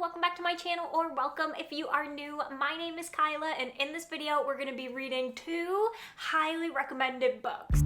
welcome back to my channel, or welcome if you are new. My name is Kyla, and in this video we're going to be reading 2 highly recommended books.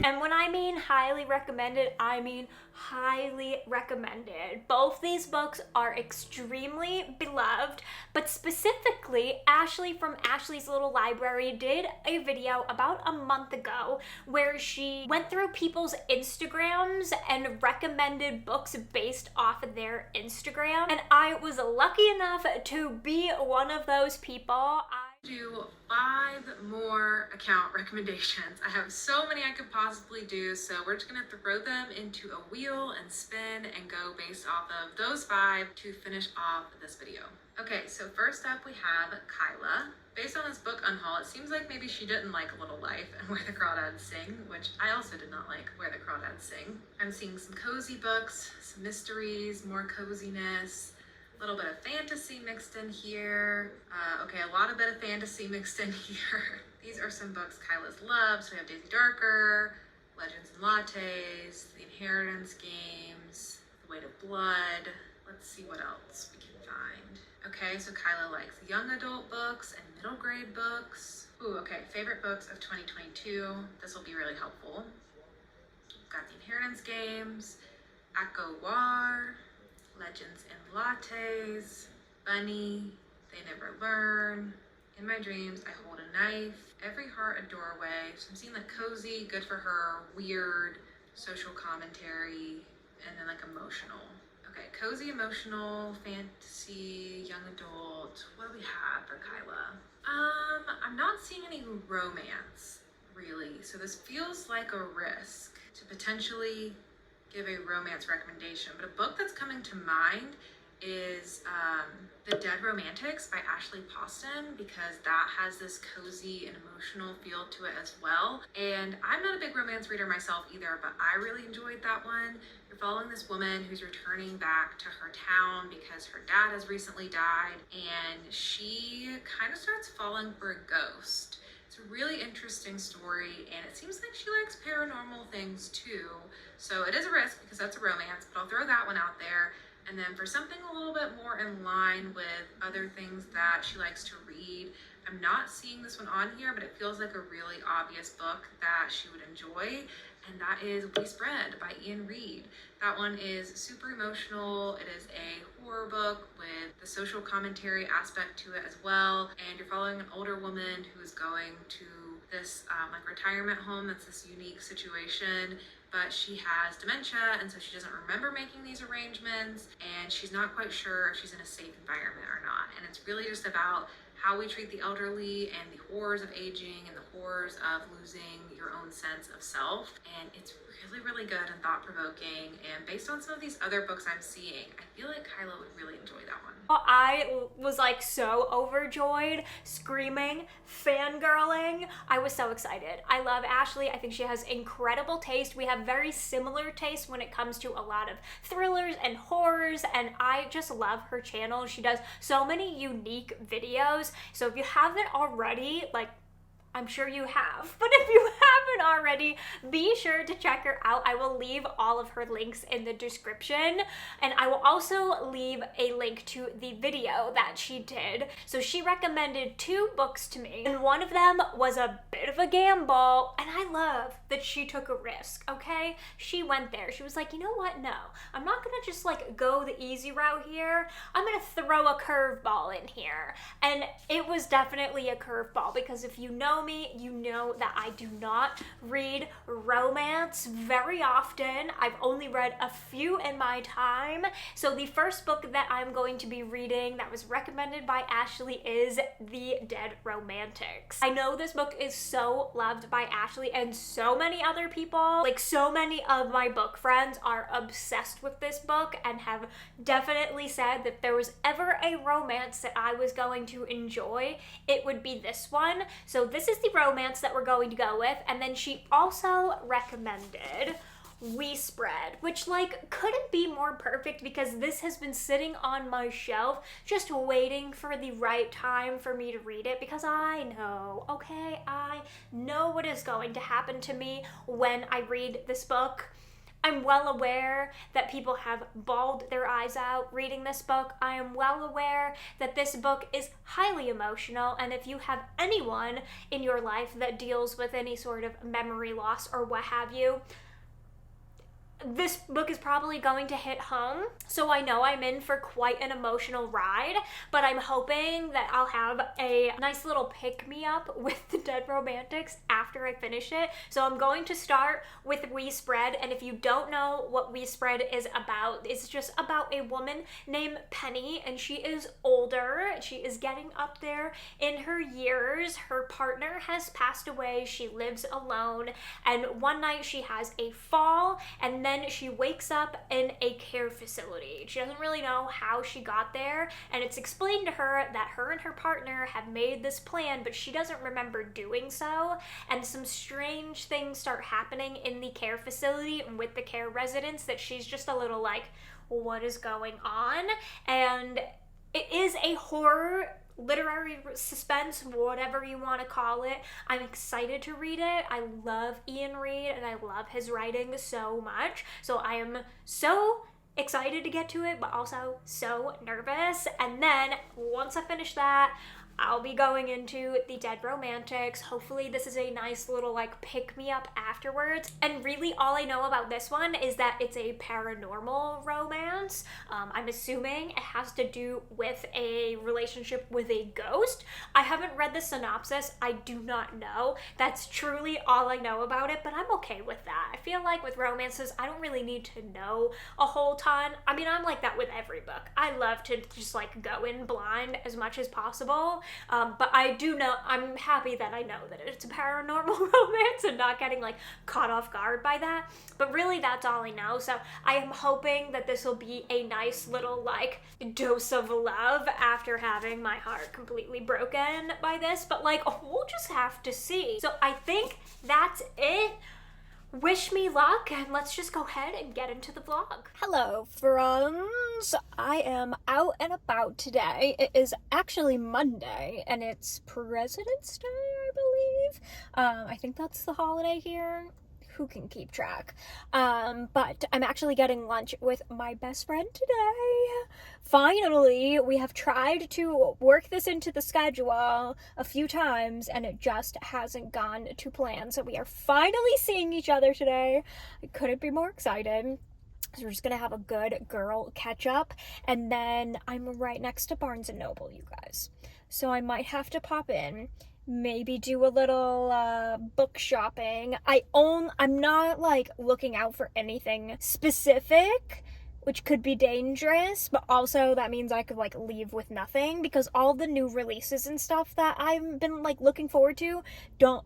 And when I mean highly recommended, I mean highly recommended. Both these books are extremely beloved, but specifically, Ashley from Ashley's Little Library did a video about a month ago where she went through people's Instagrams and recommended books based off of their Instagram. And I was lucky enough to be one of those people. Do 5 more account recommendations. I have so many I could possibly do, so we're just gonna throw them into a wheel and spin and go based off of those 5 to finish off this video. Okay, so first up we have Kyla. Based on this book unhaul, it seems like maybe she didn't like A Little Life and Where the Crawdads Sing, which I also did not like Where the Crawdads Sing. I'm seeing some cozy books, some mysteries, more coziness, a little bit of fantasy mixed in here. Okay, a lot of bit of fantasy mixed in here. These are some books Kyla's loves. We have Daisy Darker, Legends and Lattes, The Inheritance Games, The Weight of Blood. Let's see what else we can find. Okay, so Kyla likes young adult books and middle grade books. Ooh, okay, favorite books of 2022. This will be really helpful. We've got The Inheritance Games, Echo War, Legends and Lattes, Bunny, They Never Learn, In My Dreams, I Hold a Knife, Every Heart a Doorway. So I'm seeing like cozy, good for her, weird, social commentary, and then like emotional. Okay, cozy, emotional, fantasy, young adult. What do we have for Kyla? I'm not seeing any romance, really. So this feels like a risk to potentially give a romance recommendation, but a book that's coming to mind is The Dead Romantics by Ashley Poston, because that has this cozy and emotional feel to it as well. And I'm not a big romance reader myself either, but I really enjoyed that one. You're following this woman who's returning back to her town because her dad has recently died, and she kind of starts falling for a ghost. It's a really interesting story, and it seems like she likes paranormal things too. So it is a risk because that's a romance, but I'll throw that one out there. And then for something a little bit more in line with other things that she likes to read, I'm not seeing this one on here, but it feels like a really obvious book that she would enjoy, and that is We Spread by Ian Reid. That one is super emotional. It is a horror book with the social commentary aspect to it as well, and you're following an older woman who is going to this like retirement home. That's this unique situation, but she has dementia, and so she doesn't remember making these arrangements, and she's not quite sure if she's in a safe environment or not. And it's really just about how we treat the elderly and the horrors of aging and the horrors of losing your own sense of self. And it's really, really good and thought-provoking. And based on some of these other books I'm seeing, I feel like Kyla would really enjoy that one. I was like so overjoyed, screaming, fangirling. I was so excited. I love Ashley. I think she has incredible taste. We have very similar taste when it comes to a lot of thrillers and horrors, and I just love her channel. She does so many unique videos. So if you haven't already, like, I'm sure you have, but if you haven't already, be sure to check her out. I will leave all of her links in the description, and I will also leave a link to the video that she did. So she recommended 2 books to me, and one of them was a bit of a gamble, and I love that she took a risk, okay? She went there. She was like, you know what? No, I'm not gonna just like go the easy route here. I'm gonna throw a curveball in here. And it was definitely a curveball, because if you know me, you know that I do not read romance very often. I've only read a few in my time. So the first book that I'm going to be reading that was recommended by Ashley is The Dead Romantics. I know this book is so loved by Ashley and so many other people. Like, so many of my book friends are obsessed with this book and have definitely said that if there was ever a romance that I was going to enjoy, it would be this one. So this is the romance that we're going to go with. And then she also recommended We Spread, which like couldn't be more perfect, because this has been sitting on my shelf just waiting for the right time for me to read it, because I know, okay, I know what is going to happen to me when I read this book. I'm well aware that people have bawled their eyes out reading this book. I am well aware that this book is highly emotional, and if you have anyone in your life that deals with any sort of memory loss or what have you, this book is probably going to hit home. So I know I'm in for quite an emotional ride, but I'm hoping that I'll have a nice little pick-me-up with the Dead Romantics after I finish it. So I'm going to start with We Spread, and if you don't know what We Spread is about, it's just about a woman named Penny, and she is older. She is getting up there in her years. Her partner has passed away. She lives alone, and one night she has a fall, and then she wakes up in a care facility. She doesn't really know how she got there, and it's explained to her that her and her partner have made this plan, but she doesn't remember doing so, and some strange things start happening in the care facility and with the care residents that she's just a little like, what is going on? And it is a horror literary suspense, whatever you want to call it. I'm excited to read it. I love Ian Reid and I love his writing so much. So I am so excited to get to it, but also so nervous. And then once I finish that, I'll be going into the Dead Romantics. Hopefully this is a nice little like pick-me-up afterwards. And really all I know about this one is that it's a paranormal romance. I'm assuming it has to do with a relationship with a ghost. I haven't read the synopsis. I do not know. That's truly all I know about it, but I'm okay with that. I feel like with romances, I don't really need to know a whole ton. I mean, I'm like that with every book. I love to just like go in blind as much as possible. But I do know, I'm happy that I know that it's a paranormal romance and not getting like caught off guard by that. But really that's all I know. So I am hoping that this will be a nice little like dose of love after having my heart completely broken by this. But like, we'll just have to see. So I think that's it. Wish me luck, and let's just go ahead and get into the vlog. Hello friends, I am out and about today. It is actually Monday and it's President's Day, I believe. I think that's the holiday here. Who can keep track? But I'm actually getting lunch with my best friend today. Finally, we have tried to work this into the schedule a few times and it just hasn't gone to plan. So we are finally seeing each other today. I couldn't be more excited. So we're just gonna have a good girl catch up, and then I'm right next to Barnes & Noble, you guys. So I might have to pop in, maybe do a little book shopping. I'm not like looking out for anything specific, which could be dangerous, but also that means I could like leave with nothing because all the new releases and stuff that I've been like looking forward to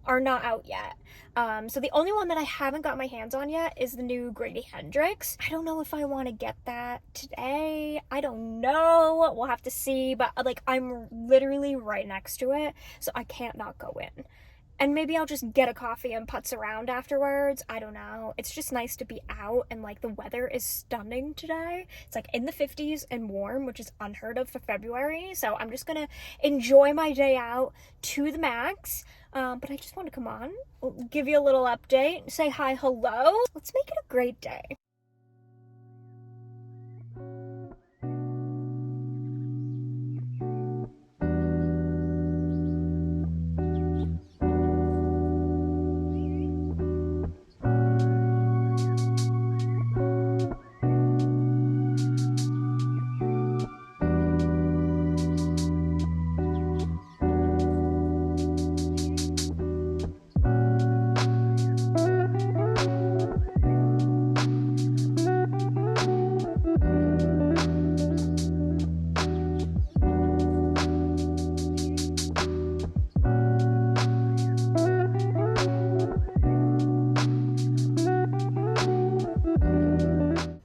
are not out yet. So the only one that I haven't got my hands on yet is the new Grady Hendrix. I don't know if I want to get that today. I don't know. We'll have to see, but like I'm literally right next to it, so I can't not go in. And maybe I'll just get a coffee and putz around afterwards. I don't know. It's just nice to be out, and like the weather is stunning today. It's like in the 50s and warm, which is unheard of for February. So I'm just gonna enjoy my day out to the max. But I just want to come on, give you a little update, say hi, hello. Let's make it a great day.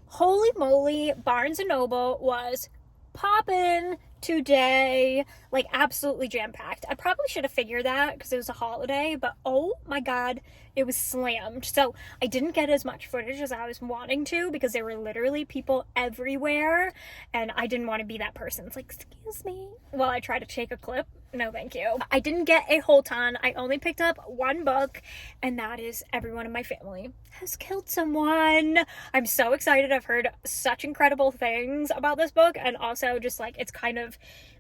Holy moly, Barnes & Noble was poppin' today, like absolutely jam-packed. I probably should have figured that because it was a holiday, but oh my god, it was slammed. So I didn't get as much footage as I was wanting to because there were literally people everywhere and I didn't want to be that person. It's like, excuse me, while I try to take a clip No, thank you. I didn't get a whole ton. I only picked up one book, and that is Everyone in My Family Has Killed Someone. I'm so excited. I've heard such incredible things about this book, and also just like it's kind of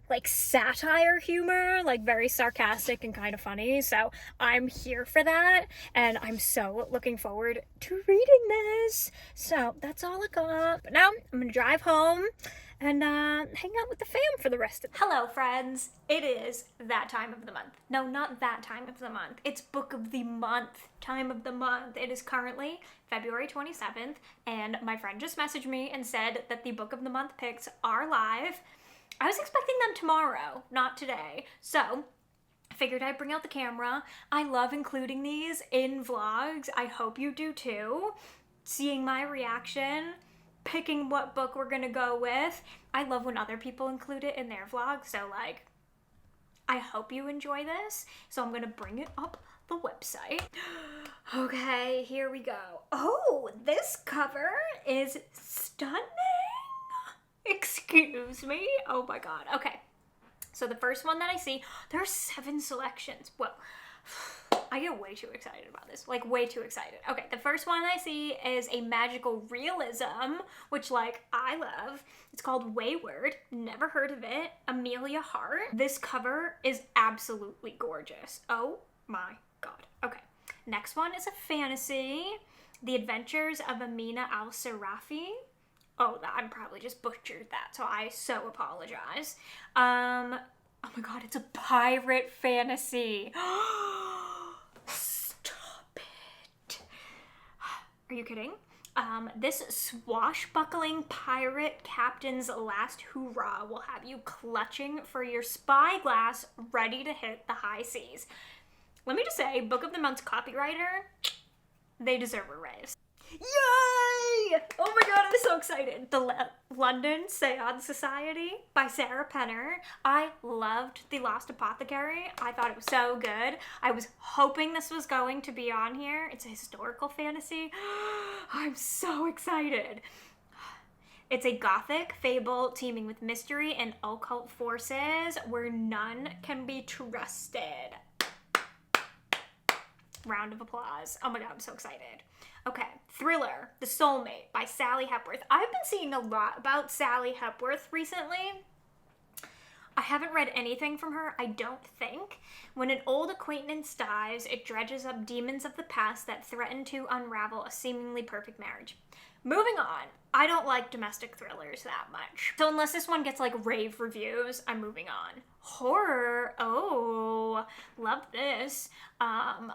like satire humor, like very sarcastic and kind of funny. So I'm here for that, and I'm so looking forward to reading this. So that's all I got. But now I'm gonna drive home and hang out with the fam for the rest of the Hello, friends. It is that time of the month. No, not that time of the month. It's book of the month time of the month. It is currently February 27th, and my friend just messaged me and said that the book of the month picks are live. I was expecting them tomorrow, not today. So I figured I'd bring out the camera. I love including these in vlogs. I hope you do too. Seeing my reaction, picking what book we're gonna go with. I love when other people include it in their vlogs, so like, I hope you enjoy this. So I'm gonna bring it up the website. Okay, here we go. Oh, this cover is stunning. Excuse me. Oh my god. Okay. So the first one that I see, there are 7 selections. Well, I get way too excited about this. Like, way too excited. Okay, the first one I see is a magical realism, which, like, I love. It's called Wayward. Never heard of it. Amelia Hart. This cover is absolutely gorgeous. Oh my god. Okay. Next one is a fantasy. The Adventures of Amina Al-Sarafi. Oh, I'm probably just butchered that, so I so apologize. Oh my god, it's a pirate fantasy. Stop it. Are you kidding? This swashbuckling pirate captain's last hoorah will have you clutching for your spyglass, ready to hit the high seas. Let me just say, Book of the Month's copywriter, they deserve a raise. Yay! Oh my god, I'm so excited. The London Seance Society by Sarah Penner. I loved The Lost Apothecary. I thought it was so good. I was hoping this was going to be on here. It's a historical fantasy. I'm so excited. It's a gothic fable teeming with mystery and occult forces where none can be trusted. Round of applause. Oh my god, I'm so excited. Okay, thriller, The Soulmate by Sally Hepworth. I've been seeing a lot about Sally Hepworth recently. I haven't read anything from her, I don't think. When an old acquaintance dies, it dredges up demons of the past that threaten to unravel a seemingly perfect marriage. Moving on. I don't like domestic thrillers that much. So unless this one gets like rave reviews, I'm moving on. Horror. Oh, love this.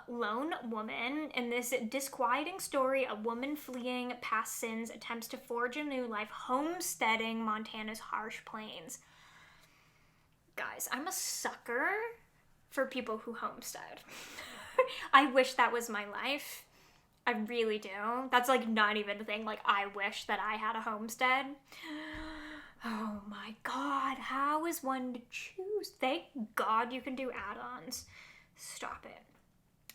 Lone woman. In this disquieting story, a woman fleeing past sins attempts to forge a new life homesteading Montana's harsh plains. Guys, I'm a sucker for people who homestead. I wish that was my life. I really do. That's like not even a thing. Like, I wish that I had a homestead. Oh my god, how is one to choose? Thank god you can do add-ons. Stop it.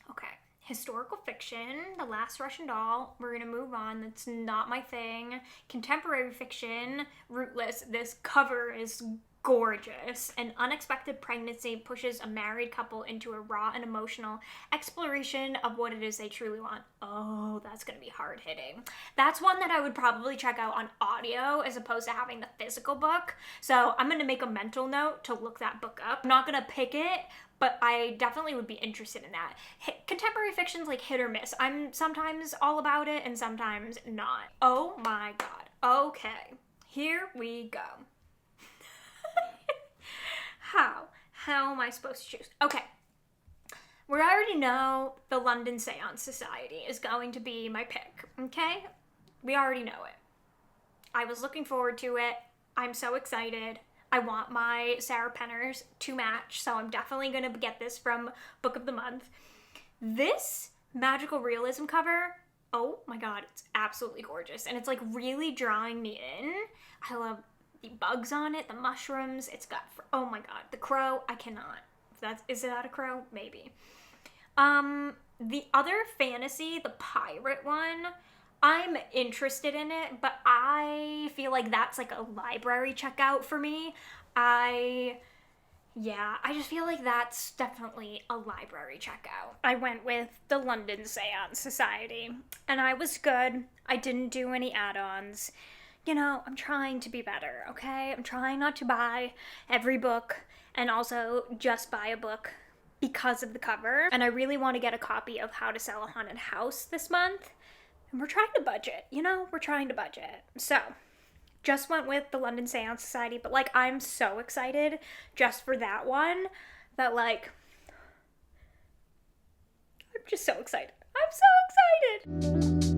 Okay. Historical fiction, The Last Russian Doll. We're gonna move on. That's not my thing. Contemporary fiction, Rootless. This cover is gorgeous. An unexpected pregnancy pushes a married couple into a raw and emotional exploration of what it is they truly want. Oh, that's gonna be hard hitting. That's one that I would probably check out on audio as opposed to having the physical book. So I'm gonna make a mental note to look that book up. I'm not gonna pick it, but I definitely would be interested in that. Contemporary fiction's like hit or miss. I'm sometimes all about it and sometimes not. Oh my god. Okay, here we go. How am I supposed to choose? Okay. We already know the London Seance Society is going to be my pick, okay? We already know it. I was looking forward to it. I'm so excited. I want my Sarah Penners to match, so I'm definitely going to get this from Book of the Month. This magical realism cover, oh my god, it's absolutely gorgeous. And it's like really drawing me in. I love the bugs on it, the mushrooms. It's got, oh my god, the crow. I cannot. Is that a crow? Maybe. The other fantasy, the pirate one, I'm interested in it, but I feel like that's like a library checkout for me. I Yeah, I just feel like that's definitely a library checkout. I went with the London Seance Society, and I was good. I didn't do any add-ons. You know, I'm trying to be better, okay? I'm trying not to buy every book and also just buy a book because of the cover. And I really want to get a copy of How to Sell a Haunted House this month. And we're trying to budget, you know? We're trying to budget. So, just went with the London Seance Society, but like I'm so excited just for that one that like I'm just so excited. I'm so excited.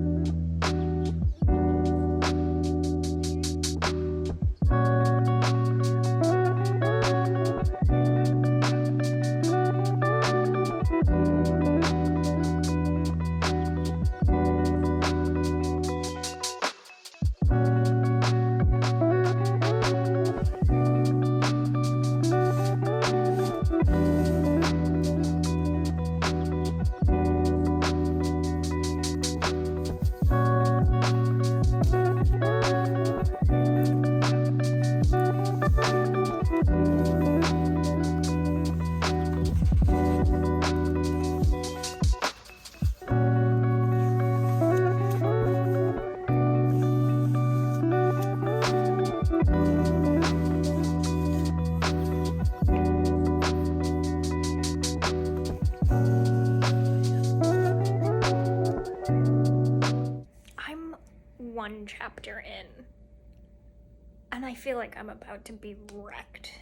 One chapter in, and I feel like I'm about to be wrecked.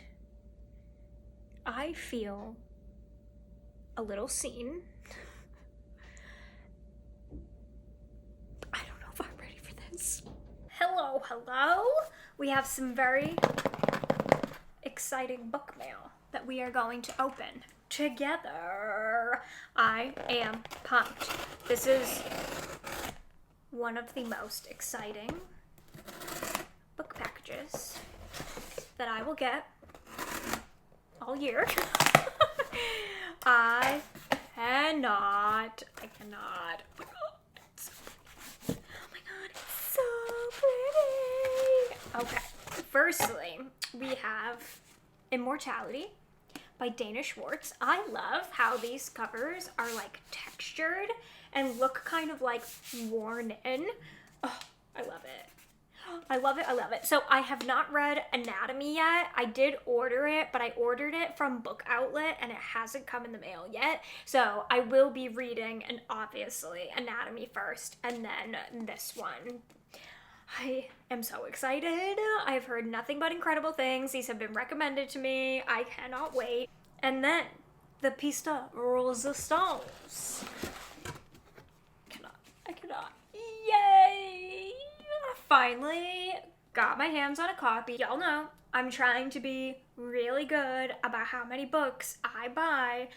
I feel a little seen. I don't know if I'm ready for this. Hello. We have some very exciting book mail that we are going to open together. I am pumped. This is one of the most exciting book packages that I will get all year. I cannot. Oh my god, it's so pretty. Okay, firstly, we have Immortality by Dana Schwartz. I love how these covers are like textured and look kind of like worn in. Oh, I love it. I love it. So I have not read Anatomy yet. I did order it, but I ordered it from Book Outlet and it hasn't come in the mail yet. So I will be reading, and obviously Anatomy first and then this one. I am so excited. I've heard nothing but incredible things. These have been recommended to me. I cannot wait. And then the Pista Resistance. I cannot. Yay! Finally got my hands on a copy. Y'all know I'm trying to be really good about how many books I buy.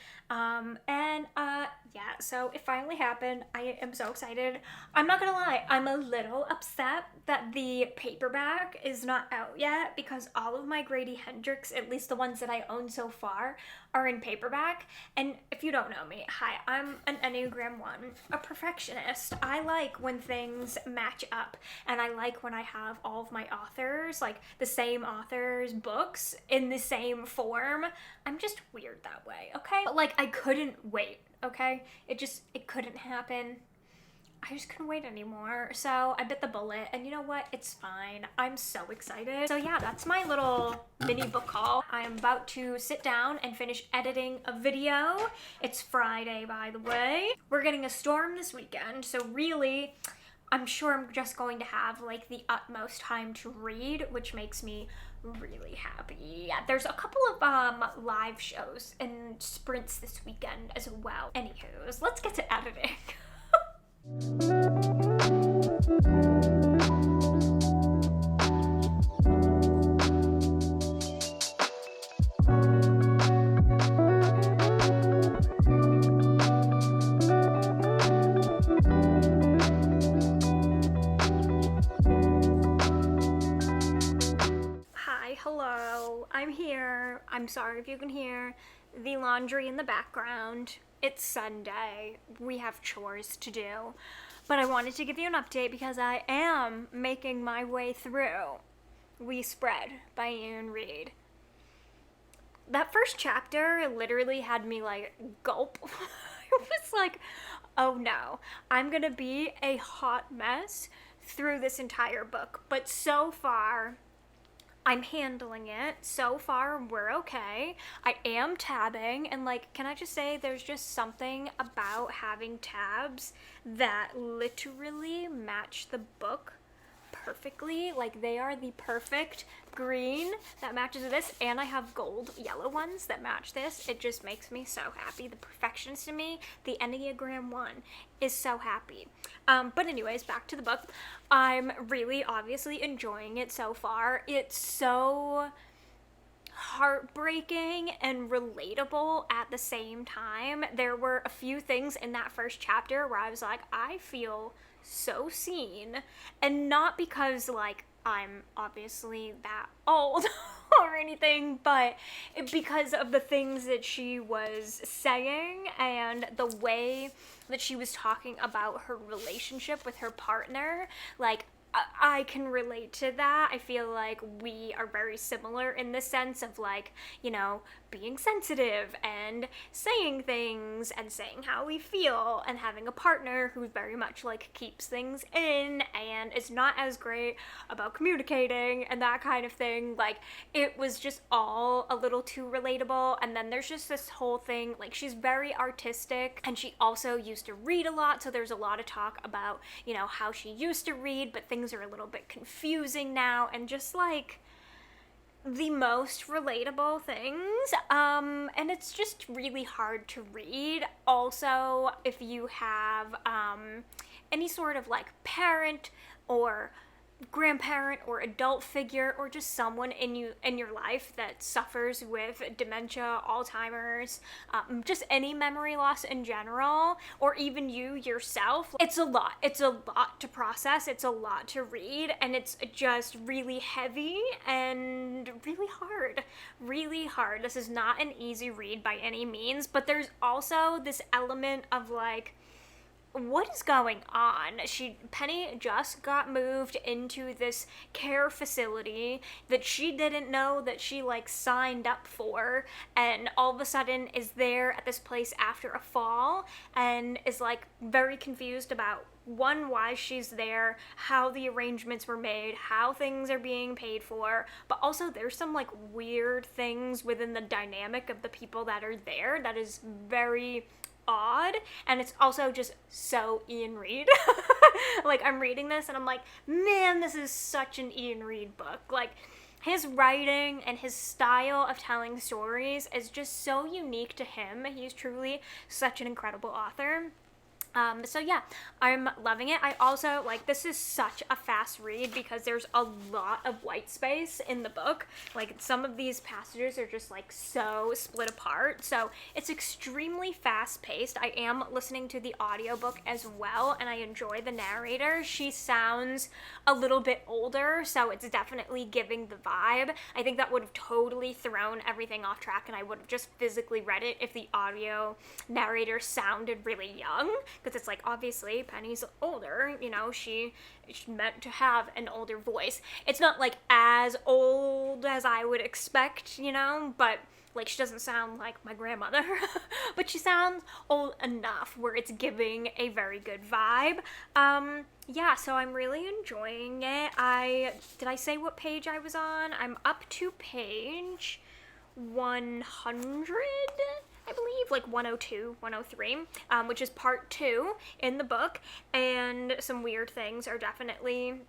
Yeah, so it finally happened. I am so excited. I'm not gonna lie, I'm a little upset that the paperback is not out yet because all of my Grady Hendrix, at least the ones that I own so far, are in paperback. And if you don't know me, hi, I'm an Enneagram 1, a perfectionist. I like when things match up, and I like when I have all of my authors, like the same author's books in the same form. I'm just weird that way, okay? But like I couldn't wait, okay? It couldn't happen. I just couldn't wait anymore. So I bit the bullet, and you know what? It's fine. I'm so excited. So yeah, that's my little mini book haul. I am about to sit down and finish editing a video. It's Friday, by the way. We're getting a storm this weekend, so really, I'm sure I'm just going to have like the utmost time to read, which makes me really happy. Yeah, there's a couple of live shows and sprints this weekend as well. Anywho's, let's get to editing. Hello, I'm here. I'm sorry if you can hear the laundry in the background. It's Sunday. We have chores to do. But I wanted to give you an update because I am making my way through We Spread by Ian Reid. That first chapter literally had me like gulp. It was like, oh no, I'm gonna be a hot mess through this entire book. But so far, I'm handling it. So far, we're okay. I am tabbing, and like, can I just say, there's just something about having tabs that literally match the book perfectly. Like, they are the perfect green that matches this, and I have gold yellow ones that match this. It just makes me so happy. The perfectionist in me, the Enneagram 1, is so happy. But anyways, back to the book. I'm really obviously enjoying it so far. It's so heartbreaking and relatable at the same time. There were a few things in that first chapter where I was like, I feel so seen, and not because like I'm obviously that old or anything, but because of the things that she was saying and the way that she was talking about her relationship with her partner. Like, I can relate to that. I feel like we are very similar in the sense of like, you know, being sensitive and saying things and saying how we feel, and having a partner who very much like keeps things in and is not as great about communicating and that kind of thing. Like, it was just all a little too relatable. And then there's just this whole thing, like, she's very artistic and she also used to read a lot, so there's a lot of talk about, you know, how she used to read, but things are a little bit confusing now, and just like the most relatable things. And it's just really hard to read. Also, if you have any sort of like parent or grandparent or adult figure, or just someone in your life that suffers with dementia, Alzheimer's, just any memory loss in general, or even you yourself, it's a lot to process, it's a lot to read, and it's just really heavy and really hard. This is not an easy read by any means, but there's also this element of like, what is going on? Penny just got moved into this care facility that she didn't know that she like signed up for, and all of a sudden is there at this place after a fall, and is like very confused about why she's there, how the arrangements were made, how things are being paid for, but also there's some like weird things within the dynamic of the people that are there that is very odd, and it's also just so Ian Reid. Like, I'm reading this and I'm like, man, this is such an Ian Reid book. Like, his writing and his style of telling stories is just so unique to him. He's truly such an incredible author. So yeah, I'm loving it. I also, like, this is such a fast read because there's a lot of white space in the book. Like, some of these passages are just, like, so split apart. So it's extremely fast paced. I am listening to the audiobook as well, and I enjoy the narrator. She sounds a little bit older, so it's definitely giving the vibe. I think that would have totally thrown everything off track, and I would have just physically read it if the audio narrator sounded really young. Because it's like, obviously Penny's older, you know, she's meant to have an older voice. It's not like as old as I would expect, you know, but like, she doesn't sound like my grandmother, but she sounds old enough where it's giving a very good vibe. Yeah, so I'm really enjoying it. Did I say what page I was on? I'm up to page 100, I believe, like 102, 103, which is part 2 in the book, and some weird things are definitely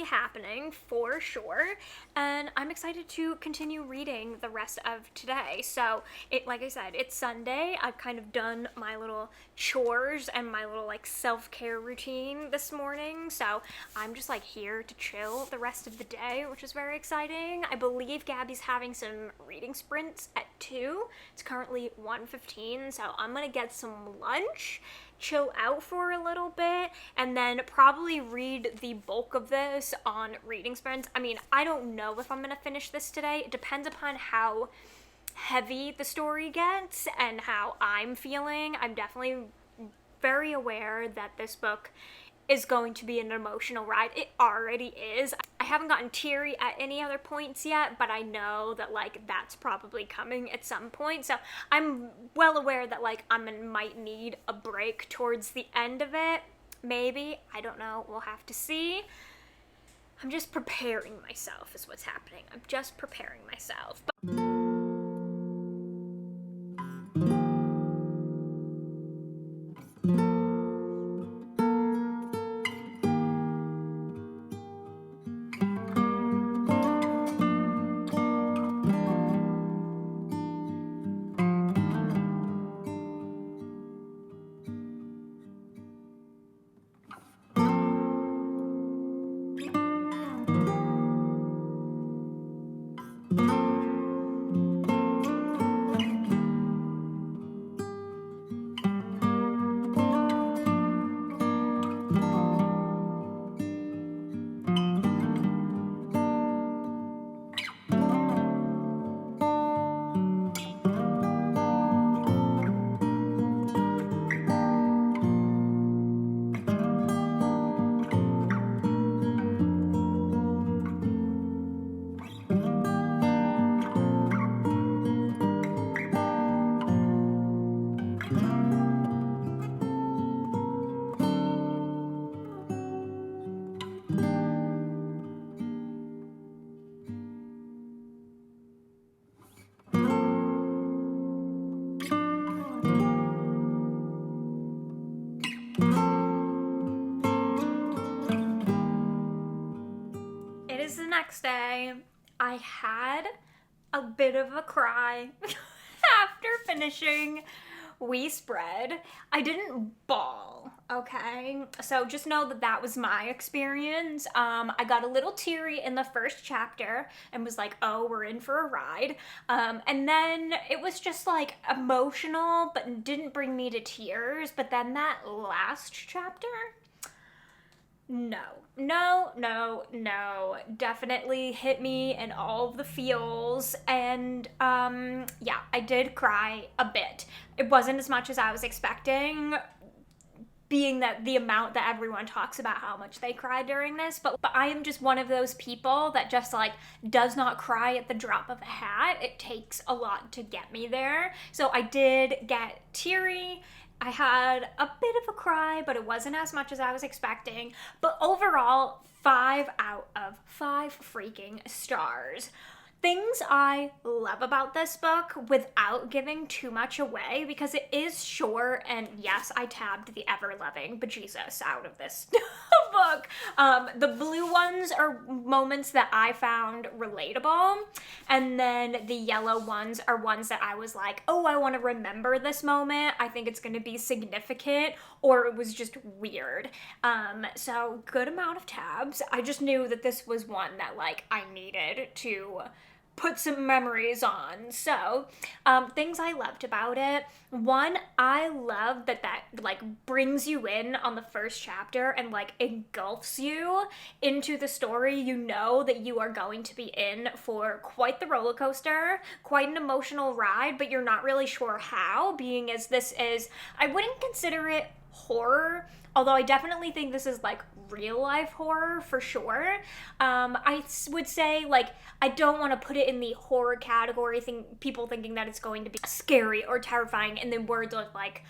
happening for sure, and I'm excited to continue reading the rest of today. So like I said, it's Sunday. I've kind of done my little chores and my little like self-care routine this morning, so I'm just like here to chill the rest of the day, which is very exciting. I believe Gabby's having some reading sprints at 2. It's currently 1:15, so I'm gonna get some lunch, chill out for a little bit, and then probably read the bulk of this on reading sprints. I mean, I don't know if I'm gonna finish this today. It depends upon how heavy the story gets and how I'm feeling. I'm definitely very aware that this book is going to be an emotional ride. It already is. I haven't gotten teary at any other points yet, but I know that like that's probably coming at some point. So I'm well aware that like I might need a break towards the end of it. Maybe, I don't know, we'll have to see. I'm just preparing myself is what's happening. I'm just preparing myself. It is the next day. I had a bit of a cry after finishing We Spread. I didn't bawl, okay? So just know that that was my experience. I got a little teary in the first chapter and was like, oh, we're in for a ride. And then it was just like emotional, but didn't bring me to tears. But then that last chapter, no, definitely hit me in all of the feels, and yeah, I did cry a bit. It wasn't as much as I was expecting, being that the amount that everyone talks about how much they cry during this, but I am just one of those people that just like does not cry at the drop of a hat. It takes a lot to get me there. So I did get teary. I had a bit of a cry, but it wasn't as much as I was expecting. But overall, 5 out of 5 freaking stars. Things I love about this book without giving too much away, because it is short, and yes, I tabbed the ever-loving bejesus out of this book. The blue ones are moments that I found relatable, and then the yellow ones are ones that I was like, oh, I want to remember this moment. I think it's going to be significant, or it was just weird. So good amount of tabs. I just knew that this was one that like I needed to put some memories on. So things I loved about it. One, I love that like brings you in on the first chapter and like engulfs you into the story. You know that you are going to be in for quite the roller coaster, quite an emotional ride, but you're not really sure how, being as this is, I wouldn't consider it horror, although I definitely think this is like real life horror for sure. I would say like I don't want to put it in the horror category, people thinking that it's going to be scary or terrifying in the words of like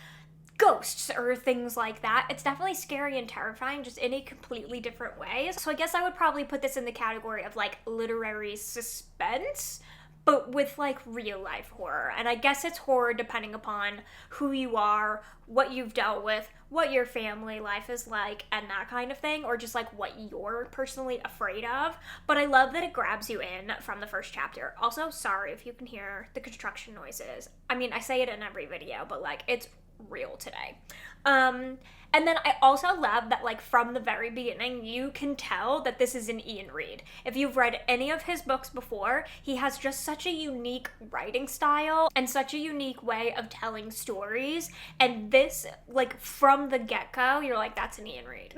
ghosts or things like that. It's definitely scary and terrifying, just in a completely different way. So I guess I would probably put this in the category of like literary suspense, but with like real life horror. And I guess it's horror depending upon who you are, what you've dealt with, what your family life is like, and that kind of thing, or just like what you're personally afraid of. But I love that it grabs you in from the first chapter. Also, sorry if you can hear the construction noises. I mean, I say it in every video, but like it's real today. And then I also love that like from the very beginning, you can tell that this is an Ian Reid. If you've read any of his books before, he has just such a unique writing style and such a unique way of telling stories. And this, like from the get-go, you're like, that's an Ian Reid.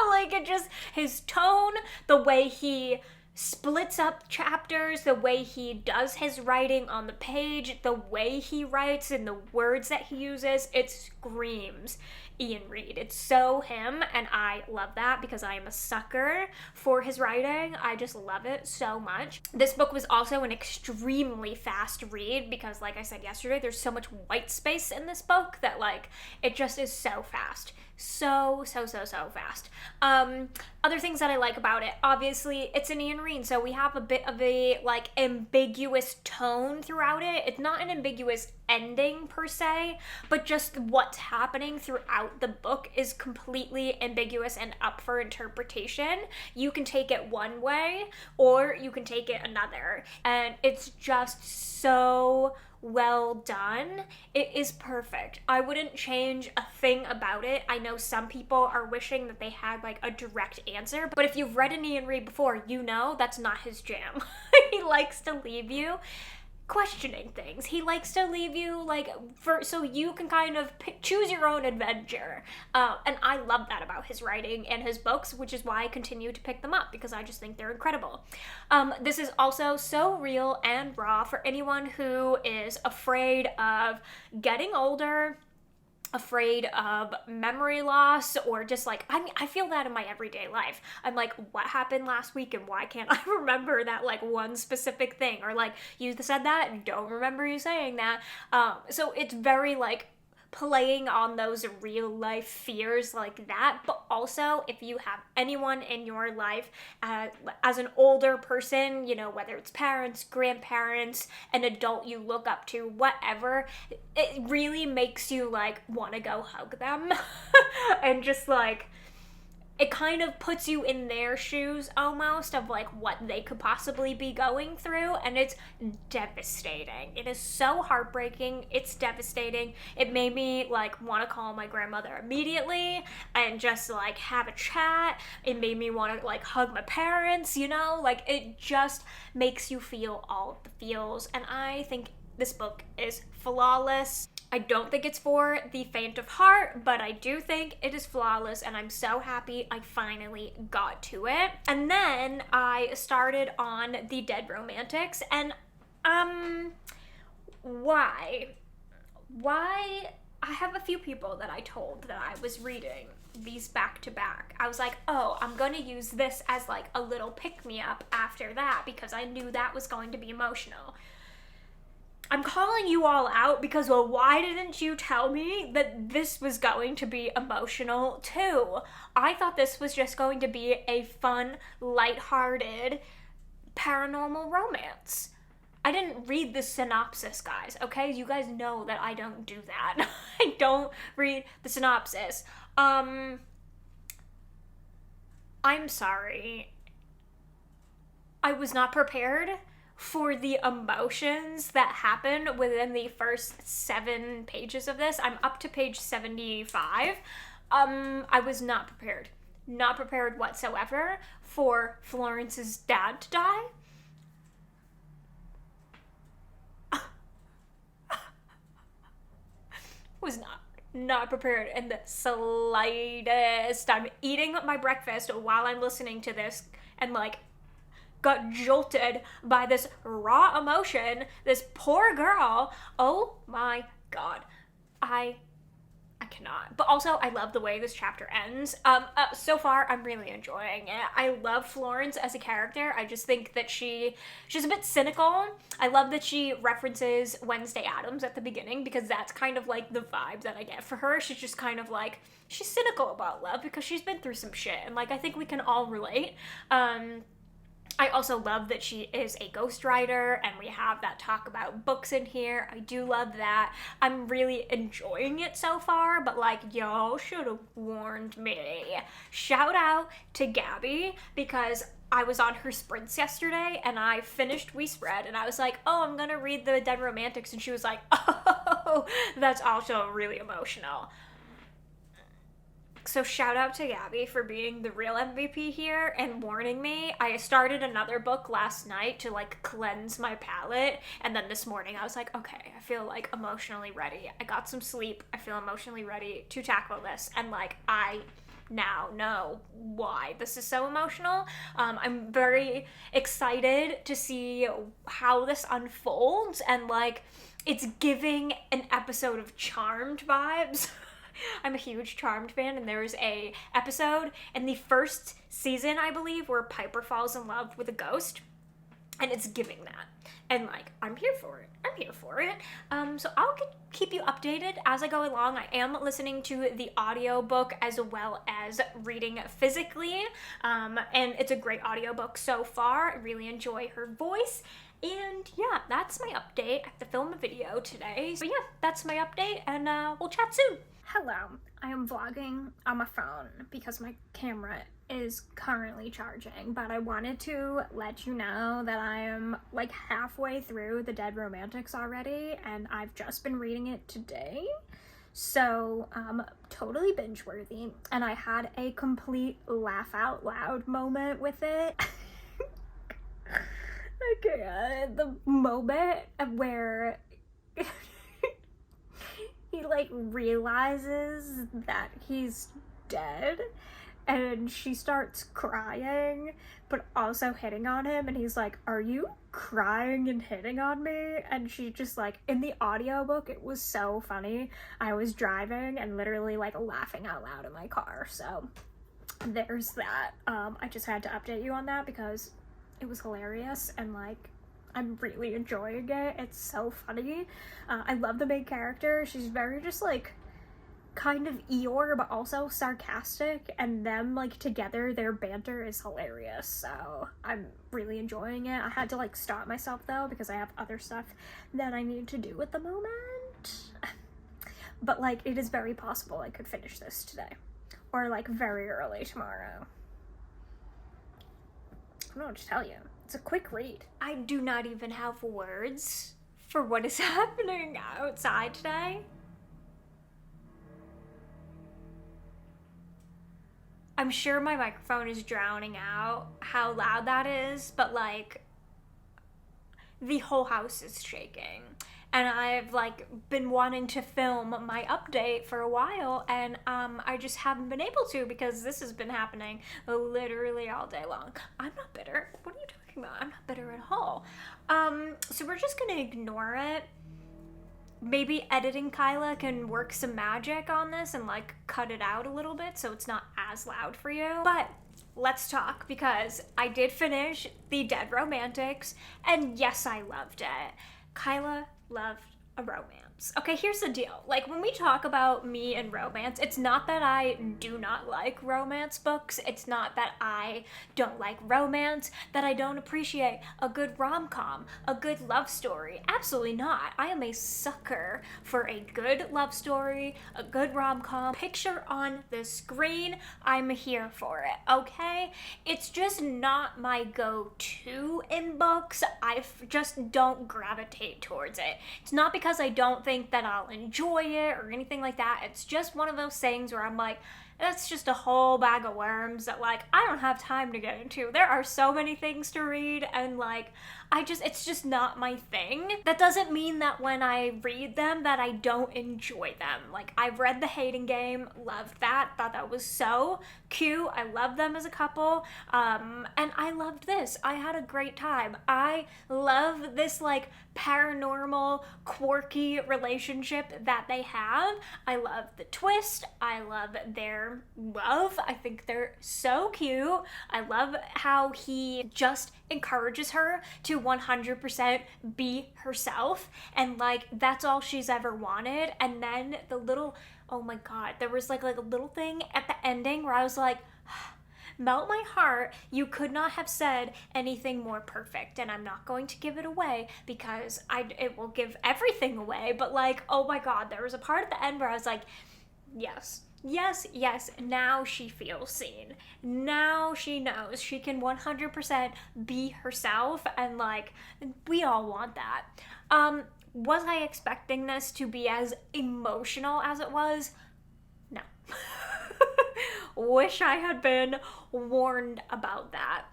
Like it just, his tone, the way he splits up chapters, the way he does his writing on the page, the way he writes and the words that he uses, it screams Ian Reid. It's so him, and I love that because I am a sucker for his writing. I just love it so much. This book was also an extremely fast read because, like I said yesterday, there's so much white space in this book that like it just is so fast. So fast. Other things that I like about it, obviously it's an Ian Reid, so we have a bit of a like ambiguous tone throughout it. It's not an ambiguous ending per se, but just what's happening throughout the book is completely ambiguous and up for interpretation. You can take it one way or you can take it another, and it's just so well done. It is perfect. I wouldn't change a thing about it. I know some people are wishing that they had like a direct answer, but if you've read an Ian Reid before, you know that's not his jam. He likes to leave you questioning things. He likes to leave you like so you can kind of choose your own adventure, and I love that about his writing and his books, which is why I continue to pick them up because I just think they're incredible. This is also so real and raw for anyone who is afraid of getting older, afraid of memory loss, or just like I feel that in my everyday life. I'm like, what happened last week and why can't I remember that like one specific thing, or like you said that and don't remember you saying that. So it's very like playing on those real life fears like that, but also if you have anyone in your life as an older person, you know, whether it's parents, grandparents, an adult you look up to, whatever, it really makes you like want to go hug them and just like it kind of puts you in their shoes almost of like what they could possibly be going through, and it's devastating. It is so heartbreaking. It's devastating. It made me like want to call my grandmother immediately and just like have a chat. It made me want to like hug my parents, you know, like it just makes you feel all of the feels, and I think this book is flawless. I don't think it's for the faint of heart, but I do think it is flawless, and I'm so happy I finally got to it. And then I started on The Dead Romantics, and why? I have a few people that I told that I was reading these back to back. I was like, oh, I'm gonna use this as like a little pick-me-up after that because I knew that was going to be emotional. I'm calling you all out because, well, why didn't you tell me that this was going to be emotional too? I thought this was just going to be a fun, lighthearted, paranormal romance. I didn't read the synopsis, guys, okay? You guys know that I don't do that. I don't read the synopsis. I'm sorry. I was not prepared for the emotions that happen within the first 7 pages of this. I'm up to page 75. I was not prepared. Not prepared whatsoever for Florence's dad to die. Was not prepared in the slightest. I'm eating my breakfast while I'm listening to this and like got jolted by this raw emotion. This poor girl. Oh my god. I cannot. But also, I love the way this chapter ends. So far, I'm really enjoying it. I love Florence as a character. I just think that she's a bit cynical. I love that she references Wednesday Addams at the beginning because that's kind of like the vibe that I get for her. She's just kind of like, she's cynical about love because she's been through some shit. And like, I think we can all relate. I also love that she is a ghostwriter, and we have that talk about books in here. I do love that. I'm really enjoying it so far, but like, y'all should have warned me. Shout out to Gabby, because I was on her sprints yesterday, and I finished We Spread, and I was like, oh, I'm gonna read The Dead Romantics, and she was like, oh, that's also really emotional. So shout out to Gabby for being the real MVP here and warning me. I started another book last night to like cleanse my palate, and then this morning I was like, okay, I feel like emotionally ready. I got some sleep. I feel emotionally ready to tackle this, and like I now know why this is so emotional. I'm very excited to see how this unfolds, and like it's giving an episode of Charmed vibes. I'm a huge Charmed fan, and there's a episode in the first season, I believe, where Piper falls in love with a ghost, and it's giving that. And like, I'm here for it. I'm here for it. So I'll keep you updated as I go along. I am listening to the audiobook as well as reading physically. And it's a great audiobook so far. I really enjoy her voice. And yeah, that's my update. I have to film a video today. So yeah, that's my update, and we'll chat soon. Hello, I am vlogging on my phone because my camera is currently charging, but I wanted to let you know that I am like halfway through The Dead Romantics already, and I've just been reading it today. So, totally binge worthy, and I had a complete laugh out loud moment with it. Okay, the moment where he like realizes that he's dead, and she starts crying but also hitting on him, and he's like, "Are you crying and hitting on me?" And she just like, in the audiobook, it was so funny. I was driving and literally like laughing out loud in my car. So there's that. I just had to update you on that because it was hilarious, and like, I'm really enjoying it. It's so funny. I love the main character. She's very just like kind of Eeyore, but also sarcastic, and them like together, their banter is hilarious. So I'm really enjoying it. I had to like stop myself though because I have other stuff that I need to do at the moment. But like, it is very possible I could finish this today, or like very early tomorrow. I don't know what to tell you. It's a quick read. I do not even have words for what is happening outside today. I'm sure my microphone is drowning out how loud that is, but like, the whole house is shaking. And I've like been wanting to film my update for a while, and I just haven't been able to because this has been happening literally all day long. I'm not bitter. What are you talking about? I'm not bitter at all. So we're just gonna ignore it. Maybe editing Kyla can work some magic on this and like cut it out a little bit so it's not as loud for you. But let's talk, because I did finish The Dead Romantics, and yes, I loved it. Kyla loved a romance. Okay, here's the deal. Like, when we talk about me and romance, it's not that I do not like romance books. It's not that I don't like romance, that I don't appreciate a good rom-com, a good love story. Absolutely not. I am a sucker for a good love story, a good rom-com. Picture on the screen, I'm here for it, okay? It's just not my go-to in books. I just don't gravitate towards it. It's not because I don't think that I'll enjoy it or anything like that. It's just one of those things where I'm like, that's just a whole bag of worms that like I don't have time to get into. There are so many things to read, and like it's just not my thing. That doesn't mean that when I read them that I don't enjoy them. Like, I've read The Hating Game, loved that, thought that was so cute. I love them as a couple, and I loved this. I had a great time. I love this like paranormal, quirky relationship that they have. I love the twist. I love their love. I think they're so cute. I love how he just encourages her to 100% be herself, and like that's all she's ever wanted. And then the little, oh my god, there was like a little thing at the ending where I was like, melt my heart. You could not have said anything more perfect, and I'm not going to give it away because it will give everything away. But like, oh my god, there was a part at the end where I was like, yes, now she feels seen. Now she knows she can 100% be herself, and like, we all want that. Was I expecting this to be as emotional as it was? No. Wish I had been warned about that.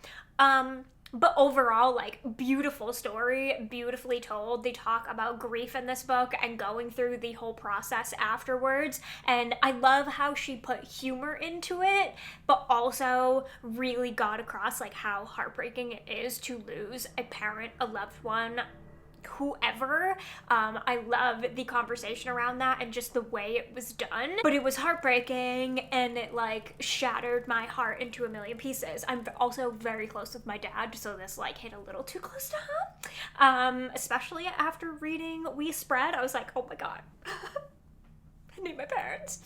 But overall, like, beautiful story, beautifully told. They talk about grief in this book and going through the whole process afterwards. And I love how she put humor into it, but also really got across like how heartbreaking it is to lose a parent, a loved one, whoever. I love the conversation around that and just the way it was done. But it was heartbreaking and it like shattered my heart into a million pieces. I'm also very close with my dad, so this like hit a little too close to home. Especially after reading We Spread, I was like, oh my god. I need my parents.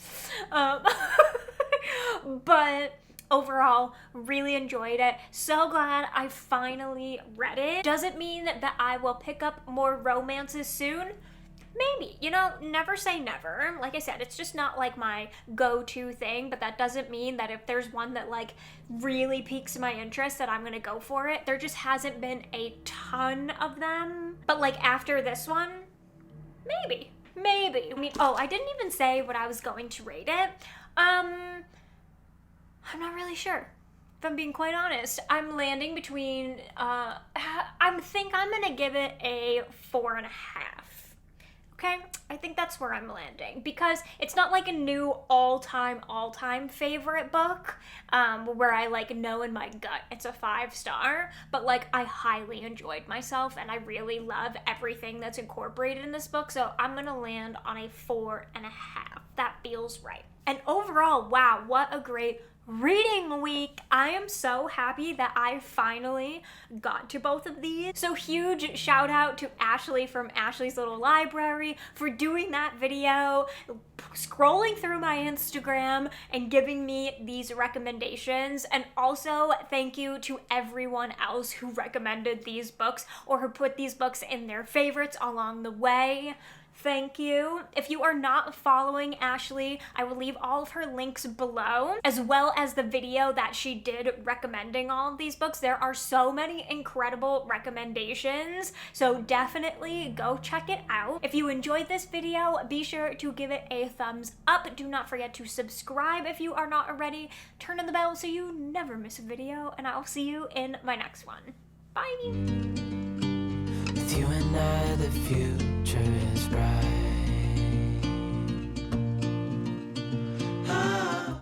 But overall, really enjoyed it. So glad I finally read it. Does it mean that I will pick up more romances soon? Maybe. You know, never say never. Like I said, it's just not like my go-to thing, but that doesn't mean that if there's one that like really piques my interest that I'm gonna go for it. There just hasn't been a ton of them. But like after this one, maybe. Maybe. I mean, oh, I didn't even say what I was going to rate it. I'm not really sure. If I'm being quite honest, I'm landing between, I think I'm gonna give it a 4.5. Okay? I think that's where I'm landing because it's not like a new all-time favorite book, where I like know in my gut it's a 5-star, but like I highly enjoyed myself and I really love everything that's incorporated in this book, so I'm gonna land on a 4.5. That feels right. And overall, wow, what a great reading week. I am so happy that I finally got to both of these. So huge shout out to Ashley from Ashley's Little Library for doing that video, scrolling through my Instagram and giving me these recommendations. And also thank you to everyone else who recommended these books or who put these books in their favorites along the way. Thank you. If you are not following Ashley, I will leave all of her links below, as well as the video that she did recommending all of these books. There are so many incredible recommendations, so definitely go check it out. If you enjoyed this video, be sure to give it a thumbs up. Do not forget to subscribe if you are not already. Turn on the bell so you never miss a video, and I'll see you in my next one. Bye! With you and I, the future is bright.